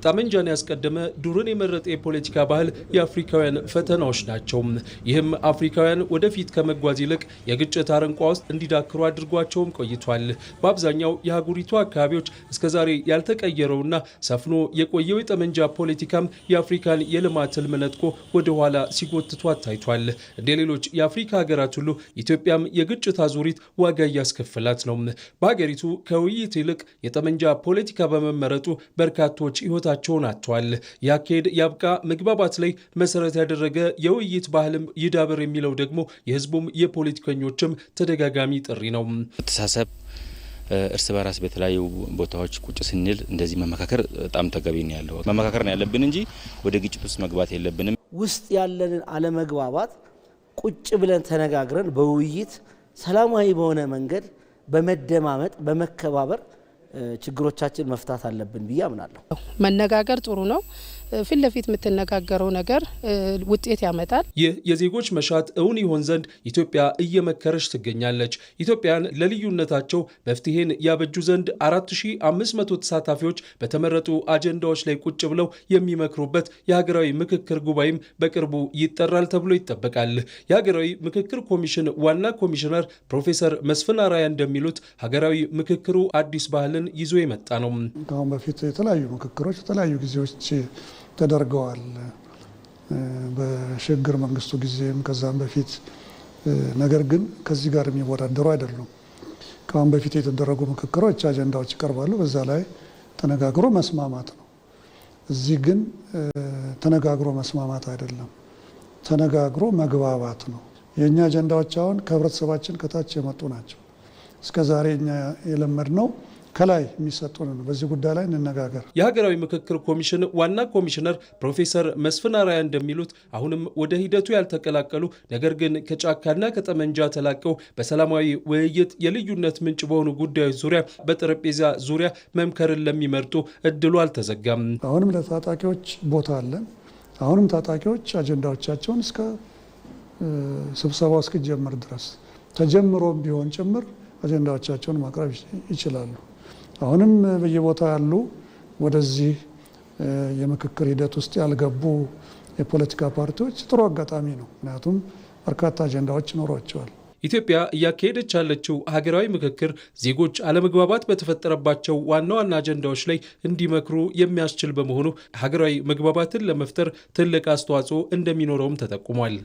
ጠመንጃን ያስቀደመ ዱርን የመረጠ የፖለቲካ ባህል የአፍሪካውያን ፈተናዎች ናቸው። ይህም አፍሪካውያን ወደፊት ከመጓዝ ይልቅ የግጭት አረንቋ ውስጥ እንዲዳክሩ አድርጓቸውም ቆይቷል። በአብዛኛው የሀገሪቱ አካባቢዎች እስከዛሬ ያልተቀየረውና ሰፍኖ የቆየው የጠመንጃ ፖለቲካም የአፍሪካን የልማት ህልም ነጥቆ ወደ ኋላ ሲጎትቷት ታይቷል። እንደ ሌሎች የአፍሪካ ሀገራት ሁሉ ኢትዮጵያም የግጭት አዙሪት ዋጋ እያስከፈላት ነው። በሀገሪቱ ከውይይት ይልቅ የጠመንጃ ፖለቲካ በመመረጡ በርካቶች ህይወታቸውን አጥተዋል። ያካሄድ ያብቃ መግባባት ላይ መሰረት ያደረገ የውይይት ባህልም ይዳብር የሚለው ደግሞ የህዝቡም የፖለቲከኞችም ተደጋጋሚ ጥሪ ነው። ተሳሰብ እርስ በራስ በተለያዩ ቦታዎች ቁጭ ስንል እንደዚህ መመካከር በጣም ተገቢ ነው ያለው። መመካከር ነው ያለብን እንጂ ወደ ግጭት ውስጥ መግባት የለብንም። ውስጥ ያለንን አለመግባባት ቁጭ ብለን ተነጋግረን በውይይት ሰላማዊ በሆነ መንገድ በመደማመጥ በመከባበር ችግሮቻችን መፍታት አለብን ብዬ አምናለሁ። መነጋገር ጥሩ ነው። ፊት ለፊት የምትነጋገረው ነገር ውጤት ያመጣል። ይህ የዜጎች መሻት እውን ይሆን ዘንድ ኢትዮጵያ እየመከረች ትገኛለች። ኢትዮጵያን ለልዩነታቸው መፍትሄን ያበጁ ዘንድ 4500 ተሳታፊዎች በተመረጡ አጀንዳዎች ላይ ቁጭ ብለው የሚመክሩበት የሀገራዊ ምክክር ጉባኤም በቅርቡ ይጠራል ተብሎ ይጠበቃል። የሀገራዊ ምክክር ኮሚሽን ዋና ኮሚሽነር ፕሮፌሰር መስፍን አራያ እንደሚሉት ሀገራዊ ምክክሩ አዲስ ባህልን ይዞ የመጣ ነው። ከአሁን በፊት የተለያዩ ምክክሮች የተለያዩ ጊዜዎች ተደርገዋል። በሽግግር መንግስቱ ጊዜም ከዛም በፊት ነገር ግን ከዚህ ጋር የሚወዳደሩ አይደሉም። ከአሁን በፊት የተደረጉ ምክክሮች አጀንዳዎች ይቀርባሉ፣ በዛ ላይ ተነጋግሮ መስማማት ነው። እዚህ ግን ተነጋግሮ መስማማት አይደለም፣ ተነጋግሮ መግባባት ነው። የእኛ አጀንዳዎች አሁን ከህብረተሰባችን ከታች የመጡ ናቸው። እስከዛሬ እኛ የለመድነው ከላይ የሚሰጡን ነው። በዚህ ጉዳይ ላይ እንነጋገር። የሀገራዊ ምክክር ኮሚሽን ዋና ኮሚሽነር ፕሮፌሰር መስፍን አራያ እንደሚሉት አሁንም ወደ ሂደቱ ያልተቀላቀሉ ነገር ግን ከጫካና ከጠመንጃ ተላቀው በሰላማዊ ውይይት የልዩነት ምንጭ በሆኑ ጉዳዮች ዙሪያ በጠረጴዛ ዙሪያ መምከርን ለሚመርጡ እድሉ አልተዘጋም። አሁንም ለታጣቂዎች ቦታ አለን። አሁንም ታጣቂዎች አጀንዳዎቻቸውን እስከ ስብሰባው እስኪጀምር ድረስ ተጀምሮም ቢሆን ጭምር አጀንዳዎቻቸውን ማቅረብ ይችላሉ። አሁንም በየቦታው ያሉ ወደዚህ የምክክር ሂደት ውስጥ ያልገቡ የፖለቲካ ፓርቲዎች ጥሩ አጋጣሚ ነው። ምክንያቱም በርካታ አጀንዳዎች ይኖሯቸዋል። ኢትዮጵያ እያካሄደች ያለችው ሀገራዊ ምክክር ዜጎች አለመግባባት በተፈጠረባቸው ዋና ዋና አጀንዳዎች ላይ እንዲመክሩ የሚያስችል በመሆኑ ሀገራዊ መግባባትን ለመፍጠር ትልቅ አስተዋጽኦ እንደሚኖረውም ተጠቁሟል።